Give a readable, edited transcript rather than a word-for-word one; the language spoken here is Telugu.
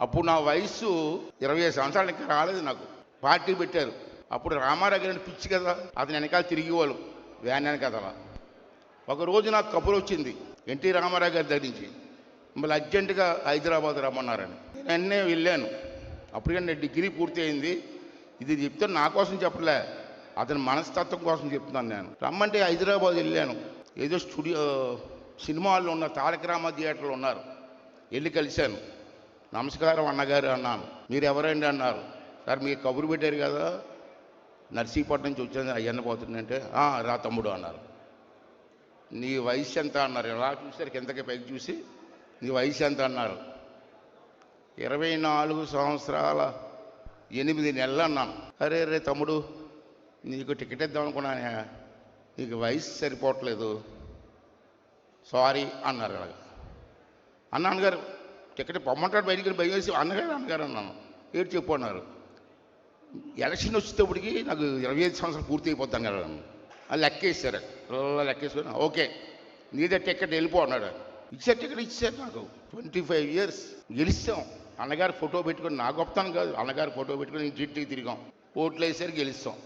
అప్పుడు నా వయసు 25 సంవత్సరాలు ఇంకా రాలేదు నాకు. పార్టీ పెట్టారు. అప్పుడు రామారావు గారిని పిచ్చి కదా, అతని వెనకాల తిరిగేవాళ్ళు వ్యాన్ వెనకాల. ఒకరోజు నాకు కబురు వచ్చింది ఎన్టీ రామారావు గారి దగ్గర నుంచి, మళ్ళీ అర్జెంటుగా హైదరాబాద్ రమ్మన్నారని. వెంటనే వెళ్ళాను. అప్పటికే నేను డిగ్రీ పూర్తి అయింది. ఇది చెప్తే నా కోసం చెప్పలే, అతని మనస్తత్వం కోసం చెప్తున్నాను. నేను రమ్మంటే హైదరాబాద్ వెళ్ళాను. ఏదో స్టూడియో సినిమా హాల్లో ఉన్న తారక రామ థియేటర్లో ఉన్నారు. వెళ్ళి కలిశాను. నమస్కారం అన్నగారు అన్నాను. మీరు ఎవరండి అన్నారు. సార్ మీరు కబురు పెట్టారు కదా, నర్సీపట్నం నుంచి వచ్చాను అయ్యన్న పోతుందంటే, రా తమ్ముడు అన్నారు. నీ వయసు ఎంత అన్నారు. ఎలా చూసారు కిందకి పైకి చూసి, నీ వయసు ఎంత అన్నారు. 24 సంవత్సరాల 8 నెలలు అన్నాను. అరే రే తమ్ముడు, నీకు టికెట్ ఇద్దాం అనుకున్నాను, నీకు వయసు సరిపోవట్లేదు, సారీ అన్నారు. అలాగా అన్నాను గారు, టికెట్ పొమ్మంటాడు బయటికి, భయం వేసి అన్నగారు అన్నాను. ఏంటి చెప్పు అన్నారు. ఎలక్షన్ వచ్చేటప్పటికి నాకు 25 సంవత్సరాలు పూర్తి అయిపోతాను కదా. అది లెక్కేసారు. లెక్కేసుకొని ఓకే నీదే టికెట్ వెళ్ళిపో అన్నాడు. ఇచ్చారు టికెట్ ఇచ్చారు నాకు. 25 ఇయర్స్ గెలిచాం. అన్నగారు ఫోటో పెట్టుకొని, నా గొప్పతనం కాదు, అన్నగారు ఫోటో పెట్టుకొని ఇంటింటికి తిరిగాం. ఓట్లు వేసారు, గెలిచాం.